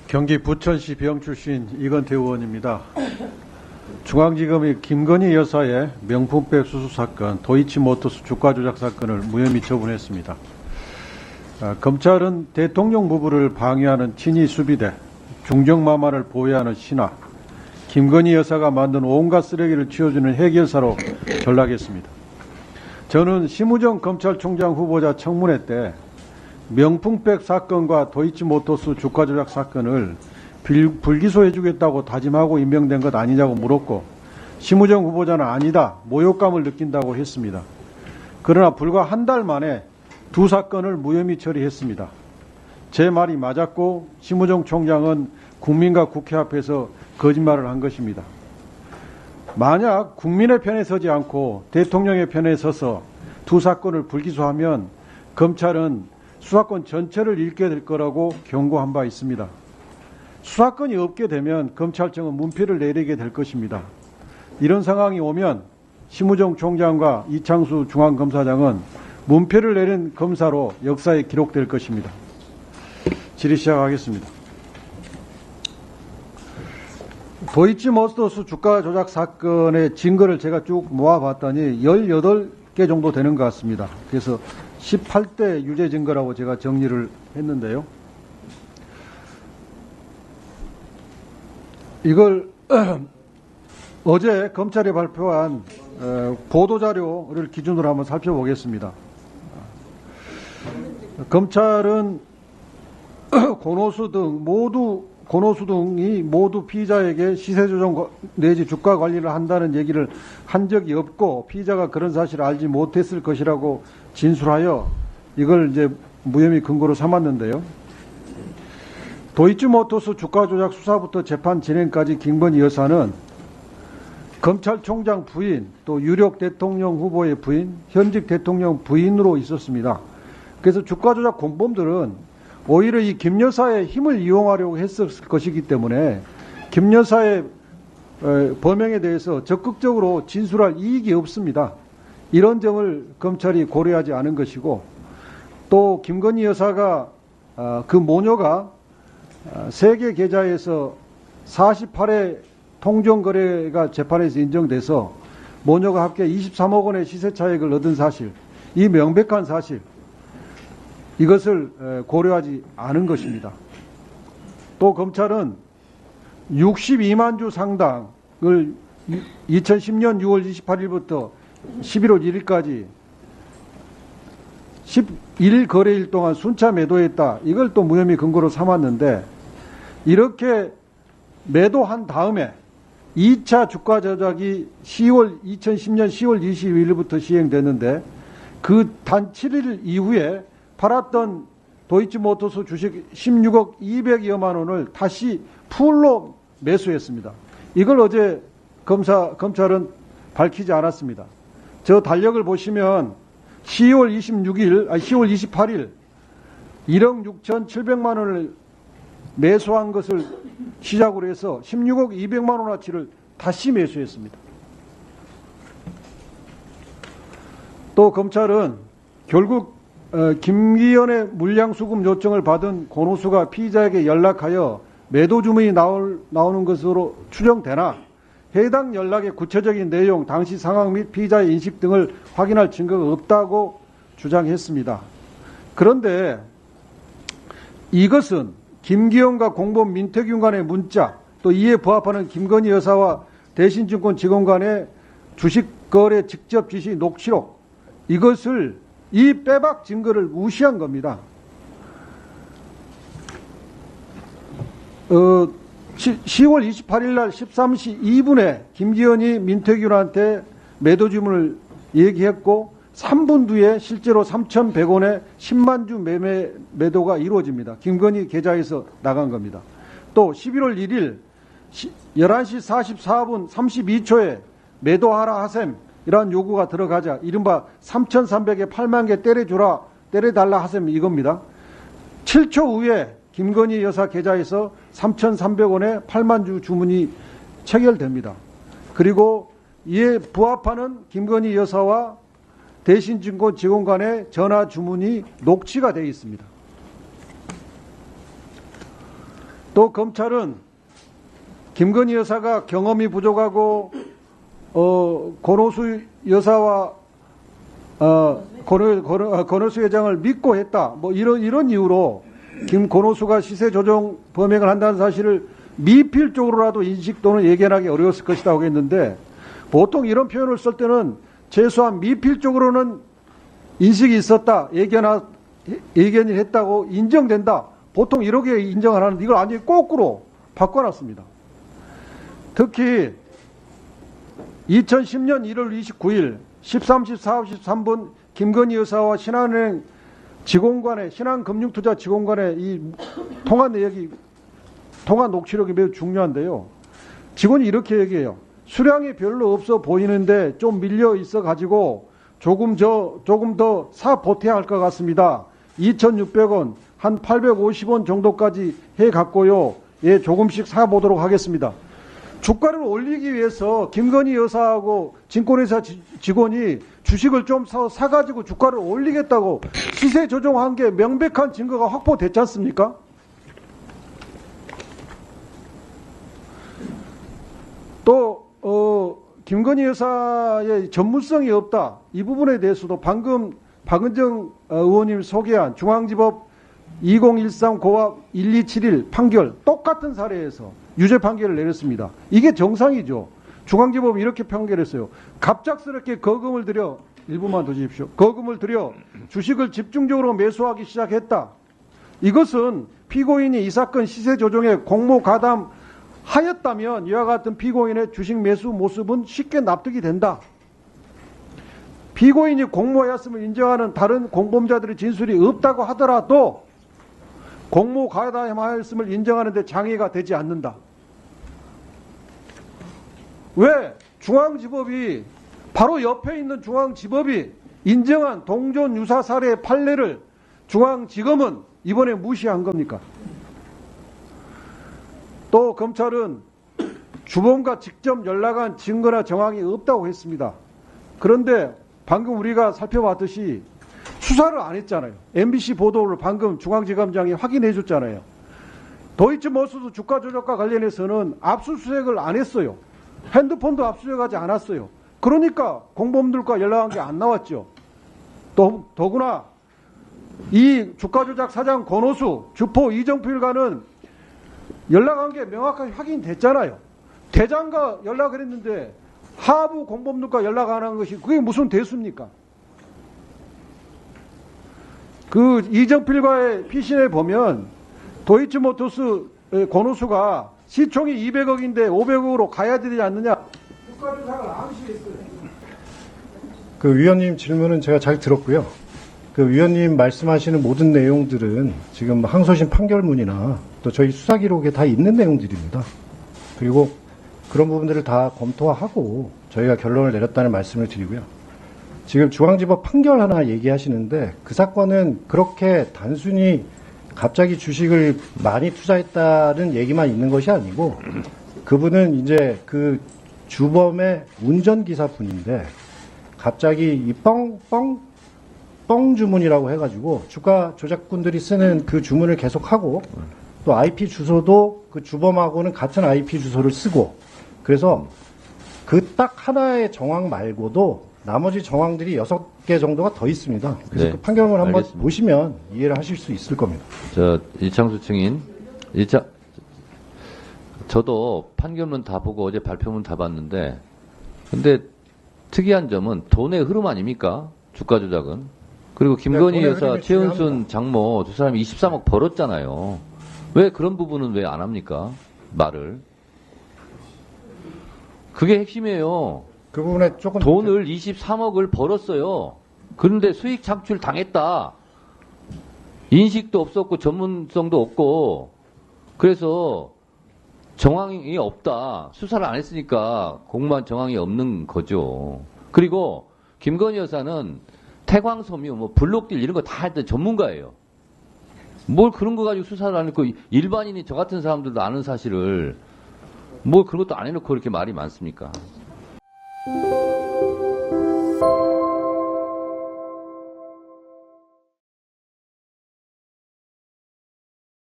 경기 부천시 병 출신 이건태 의원입니다. 중앙지검이 김건희 여사의 명품백 수수 사건, 도이치모터스 주가 조작 사건을 무혐의 처분했습니다. 검찰은 대통령 부부를 방해하는 친위 수비대, 중정마마를 보호하는 신하, 김건희 여사가 만든 온갖 쓰레기를 치워주는 해결사로 전락했습니다. 저는 심우정 검찰총장 후보자 청문회 때 명품백 사건과 도이치모터스 주가 조작 사건을 불기소해주겠다고 다짐하고 임명된 것 아니냐고 물었고, 심우정 후보자는 아니다, 모욕감을 느낀다고 했습니다. 그러나 불과 한 달 만에 두 사건을 무혐의 처리했습니다. 제 말이 맞았고 심우정 총장은 국민과 국회 앞에서 거짓말을 한 것입니다. 만약 국민의 편에 서지 않고 대통령의 편에 서서 두 사건을 불기소하면 검찰은 수사권 전체를 잃게 될 거라고 경고한 바 있습니다. 수사권이 없게 되면 검찰청은 문피를 내리게 될 것입니다. 이런 상황이 오면 심우정 총장과 이창수 중앙검사장은 문피를 내린 검사로 역사에 기록될 것입니다. 질의 시작하겠습니다. 도이치모터스 주가 조작 사건의 증거를 제가 쭉 모아봤더니 18개 정도 되는 것 같습니다. 그래서 18대 유죄 증거라고 제가 정리를 했는데요. 이걸 어제 검찰이 발표한 보도자료를 기준으로 한번 살펴보겠습니다. 검찰은 권오수 등이 모두 피의자에게 시세조정 내지 주가 관리를 한다는 얘기를 한 적이 없고 피의자가 그런 사실을 알지 못했을 것이라고 진술하여 이걸 이제 무혐의 근거로 삼았는데요. 도이치모터스 주가 조작 수사부터 재판 진행까지 김건희 여사는 검찰총장 부인, 또 유력 대통령 후보의 부인, 현직 대통령 부인으로 있었습니다. 그래서 주가 조작 공범들은 오히려 이 김 여사의 힘을 이용하려고 했을 것이기 때문에 김 여사의 범행에 대해서 적극적으로 진술할 이익이 없습니다. 이런 점을 검찰이 고려하지 않은 것이고, 또 김건희 여사가 그 모녀가 세계 계좌에서 48회 통정거래가 재판에서 인정돼서 모녀가 합계 23억 원의 시세 차익을 얻은 사실, 이 명백한 사실, 이것을 고려하지 않은 것입니다. 또 검찰은 62만 주 상당을 2010년 6월 28일부터 11월 1일까지 11 거래일 동안 순차 매도했다. 이걸 또 무혐의 근거로 삼았는데, 이렇게 매도한 다음에 2차 주가 조작이 2010년 10월 22일부터 시행됐는데, 그 단 7일 이후에 팔았던 도이치모터스 주식 16억 200여만 원을 다시 풀로 매수했습니다. 이걸 어제 검찰은 밝히지 않았습니다. 저 달력을 보시면 10월 28일 1억 6,700만 원을 매수한 것을 시작으로 해서 16억 200만 원어치를 다시 매수했습니다. 또 검찰은 결국 김기현의 물량수급 요청을 받은 권오수가 피의자에게 연락하여 매도 주문이 나오는 것으로 추정되나 해당 연락의 구체적인 내용, 당시 상황 및 피의자의 인식 등을 확인할 증거가 없다고 주장했습니다. 그런데 이것은 김기현과 공범 민태균 간의 문자, 또 이에 부합하는 김건희 여사와 대신증권 직원 간의 주식거래 직접 지시 녹취록, 이것을 이 빼박 증거를 무시한 겁니다. 10월 28일 날 13시 2분에 김기현이 민태균한테 매도 주문을 얘기했고 3분 뒤에 실제로 3,100원에 10만 주 매도가 이루어집니다. 김건희 계좌에서 나간 겁니다. 또 11월 1일 11시 44분 32초에 매도하라 하셈, 이러한 요구가 들어가자 이른바 3,300에 8만 개 때려달라 하셈, 이겁니다. 7초 후에 김건희 여사 계좌에서 3,300원에 8만 주 주문이 체결됩니다. 그리고 이에 부합하는 김건희 여사와 대신증권 직원 간의 전화 주문이 녹취가 되어 있습니다. 또 검찰은 김건희 여사가 경험이 부족하고 권오수 여사와 권오수 회장을 믿고 했다. 뭐 이런 이유로 권오수가 시세 조정 범행을 한다는 사실을 미필적으로라도 인식 또는 예견하기 어려웠을 것이다 하고 했는데, 보통 이런 표현을 쓸 때는 최소한 미필적으로는 인식이 있었다, 예견이 했다고 인정된다. 보통 이렇게 인정을 하는데 이걸 완전히 거꾸로 바꿔놨습니다. 특히 2010년 1월 29일 13시 43분 김건희 여사와 신한은행 직원 간의, 신한금융투자 직원 간의 이 통화 내역이, 통화 녹취록이 매우 중요한데요. 직원이 이렇게 얘기해요. 수량이 별로 없어 보이는데 좀 밀려 있어 가지고 조금 더 사 보태야 할 것 같습니다. 2,600원, 한 850원 정도까지 해 갔고요. 예, 조금씩 사 보도록 하겠습니다. 주가를 올리기 위해서 김건희 여사하고 증권회사 직원이 주식을 좀 사가지고 주가를 올리겠다고 시세 조정한 게 명백한 증거가 확보됐지 않습니까? 또 김건희 여사의 전문성이 없다. 이 부분에 대해서도 방금 박은정 의원님이 소개한 중앙지법 2013 고압 1271 판결, 똑같은 사례에서 유죄 판결을 내렸습니다. 이게 정상이죠. 중앙지법이 이렇게 판결했어요. 갑작스럽게 거금을 들여, 일부만 더 주십시오. 거금을 들여 주식을 집중적으로 매수하기 시작했다. 이것은 피고인이 이 사건 시세 조정에 공모 가담하였다면 이와 같은 피고인의 주식 매수 모습은 쉽게 납득이 된다. 피고인이 공모하였음을 인정하는 다른 공범자들의 진술이 없다고 하더라도 공모 가담하였음을 인정하는 데 장애가 되지 않는다. 왜? 중앙지법이, 바로 옆에 있는 중앙지법이 인정한 동전 유사 사례의 판례를 중앙지검은 이번에 무시한 겁니까? 또 검찰은 주범과 직접 연락한 증거나 정황이 없다고 했습니다. 그런데 방금 우리가 살펴봤듯이 수사를 안 했잖아요. MBC 보도를 방금 중앙지검장이 확인해 줬잖아요. 도이치모터스 주가 조작과 관련해서는 압수수색을 안 했어요. 핸드폰도 압수수색하지 않았어요. 그러니까 공범들과 연락한 게 안 나왔죠. 더구나 이 주가 조작 사장 권오수, 주포 이정필과는 연락한 게 명확하게 확인됐잖아요. 대장과 연락을 했는데 하부 공범들과 연락 안 한 것이 그게 무슨 대수입니까? 그 이정필과의 피신에 보면 도이치모터스 권오수가 시총이 200억인데 500억으로 가야 되지 않느냐. 주가 조작을 암시했어요. 그 위원님 질문은 제가 잘 들었고요. 그 위원님 말씀하시는 모든 내용들은 지금 항소심 판결문이나 또 저희 수사 기록에 다 있는 내용들입니다. 그리고 그런 부분들을 다 검토하고 저희가 결론을 내렸다는 말씀을 드리고요. 지금 중앙지법 판결 하나 얘기하시는데 그 사건은 그렇게 단순히 갑자기 주식을 많이 투자했다는 얘기만 있는 것이 아니고 그분은 이제 그 주범의 운전기사분인데 갑자기 이 뻥 주문이라고 해가지고 주가 조작꾼들이 쓰는 그 주문을 계속하고 또 IP 주소도 그 주범하고는 같은 IP 주소를 쓰고 그래서 그 딱 하나의 정황 말고도 나머지 정황들이 6개 정도가 더 있습니다. 그래서 네, 그 판결문 한번 알겠습니다. 보시면 이해를 하실 수 있을 겁니다. 이창수 증인, 저도 판결문 다 보고 어제 발표문 다 봤는데, 근데 특이한 점은 돈의 흐름 아닙니까? 주가 조작은. 그리고 김건희 돈의 여사, 흐름이 최은순 중요합니다. 장모 두 사람이 23억 벌었잖아요. 왜 그런 부분은 왜 안 합니까? 말을. 그게 핵심이에요. 그 부분에 조금 돈을 23억을 벌었어요. 그런데 수익 창출 당했다. 인식도 없었고 전문성도 없고 그래서 정황이 없다. 수사를 안 했으니까 공무원 정황이 없는 거죠. 그리고 김건희 여사는 태광섬유, 뭐 블록딜 이런 거 다 할 때 전문가예요. 뭘 그런 거 가지고 수사를 안 했고 일반인이 저 같은 사람들도 아는 사실을 뭘 그런 것도 안 해놓고 이렇게 말이 많습니까?